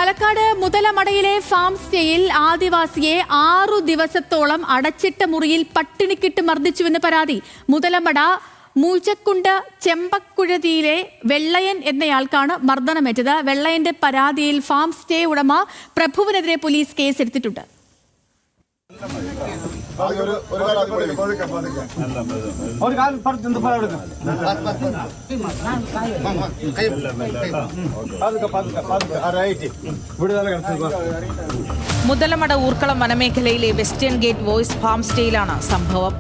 Palakkad മുതലമടയിലെ farm സ്റ്റേയിൽ ആദിവാസിയെ 6 ദിവസത്തോളം അടച്ചിട്ട മുറിയിൽ പട്ടിണിക്കിട്ട് മർദ്ദിച്ചുവെന്ന് പരാതി. മുതലമട മൂച്ചക്കുണ്ട് ചെമ്പക്കുഴതിയിലെ വെള്ളയൻ എന്നയാൾക്കാണ് മർദ്ദനമേറ്റത്. വെള്ളയന്റെ പരാതിയിൽ ഫാം സ്റ്റേ ഉടമ പ്രഭുവിനെതിരെ പോലീസ് കേസെടുത്തിട്ടുണ്ട്. മുതലമട ഊർക്കളം വനമേഖലയിലെ വെസ്റ്റേൺ ഗേറ്റ് വോയിസ് ഫാം സ്റ്റേയിലാണ് സംഭവം.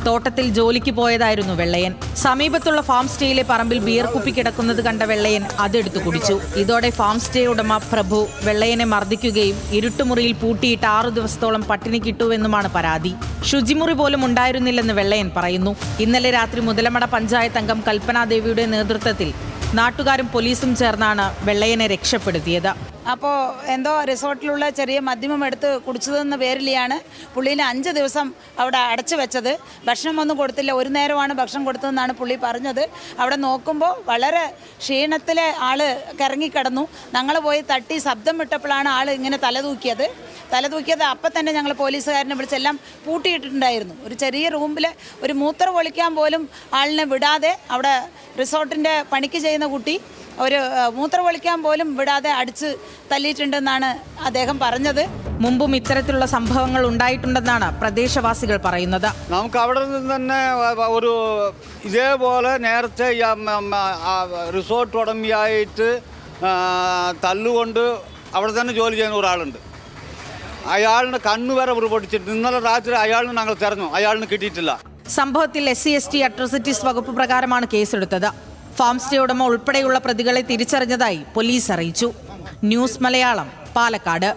തോട്ടത്തിൽ ജോലിക്ക് പോയതായിരുന്നു വെള്ളയൻ. സമീപത്തുള്ള ഫാം സ്റ്റേയിലെ പറമ്പിൽ ബിയർ കുപ്പി കിടക്കുന്നത് കണ്ട വെള്ളയൻ അതെടുത്തു കുടിച്ചു. ഇതോടെ ഫാം സ്റ്റേ ഉടമ പ്രഭു വെള്ളയനെ മർദ്ദിക്കുകയും ഇരുട്ടുമുറിയിൽ പൂട്ടിയിട്ട് 6 ദിവസത്തോളം പട്ടിണി കിട്ടുവെന്നുമാണ് പരാതി. ശുചിമുറി പോലും ഉണ്ടായിരുന്നില്ലെന്ന് വെള്ളയൻ പറയുന്നു. ഇന്നലെ രാത്രി മുതലമട പഞ്ചായത്ത് അംഗം കൽപ്പനാദേവിയുടെ നേതൃത്വത്തിൽ നാട്ടുകാരും പോലീസും ചേർന്നാണ് വെള്ളയനെ രക്ഷപ്പെടുത്തിയത്. അപ്പോൾ എന്തോ റിസോർട്ടിലുള്ള ചെറിയ മദ്യമം എടുത്ത് കുടിച്ചതെന്ന പേരിലാണ് പുള്ളീനെ 5 ദിവസം അവിടെ അടച്ചു വെച്ചത്. ഭക്ഷണം ഒന്നും കൊടുത്തില്ല, ഒരു നേരമാണ് ഭക്ഷണം കൊടുത്തതെന്നാണ് പുള്ളി പറഞ്ഞത്. അവിടെ നോക്കുമ്പോൾ വളരെ ക്ഷീണത്തിലെ ആൾ കിറങ്ങിക്കിടന്നു. ഞങ്ങൾ പോയി തട്ടി ശബ്ദം വിട്ടപ്പോഴാണ് ആൾ ഇങ്ങനെ തലതൂക്കിയത്. അപ്പം തന്നെ ഞങ്ങൾ പോലീസുകാരനെ വിളിച്ചെല്ലാം പൂട്ടിയിട്ടിട്ടുണ്ടായിരുന്നു. ഒരു ചെറിയ റൂമിൽ ഒരു മൂത്രം ഒളിക്കാൻ പോലും ആളിനെ വിടാതെ അവിടെ റിസോർട്ടിൻ്റെ പണിക്ക് ചെയ്യുന്ന കുട്ടി ഒരു മൂത്രം ഒളിക്കാൻ പോലും വിടാതെ അടിച്ച് തല്ലിയിട്ടുണ്ടെന്നാണ് അദ്ദേഹം പറഞ്ഞത്. മുമ്പും ഇത്തരത്തിലുള്ള സംഭവങ്ങൾ ഉണ്ടായിട്ടുണ്ടെന്നാണ് പ്രദേശവാസികൾ പറയുന്നത്. നമുക്ക് അവിടെ നിന്ന് തന്നെ ഒരു ഇതേപോലെ നേരത്തെ റിസോർട്ട് ഉടമയായിട്ട് തല്ലുകൊണ്ട് അവിടെ തന്നെ ജോലി ചെയ്യുന്ന ഒരാളുണ്ട്. അയാളിന് കണ്ണുവരെ പൊടിച്ചിട്ട് ഇന്നലെ രാത്രി അയാളിന് ഞങ്ങൾ തെരഞ്ഞു, അയാളിന് കിട്ടിയിട്ടില്ല. സംഭവത്തിൽ SC/ST അട്രോസിറ്റീസ് വകുപ്പ് പ്രകാരമാണ് കേസെടുത്തത്. ഫാം സ്റ്റേ ഉടമ ഉൾപ്പെടെയുള്ള പ്രതികളെ തിരിച്ചറിഞ്ഞതായി പോലീസ് അറിയിച്ചു. ന്യൂസ് മലയാളം, പാലക്കാട്.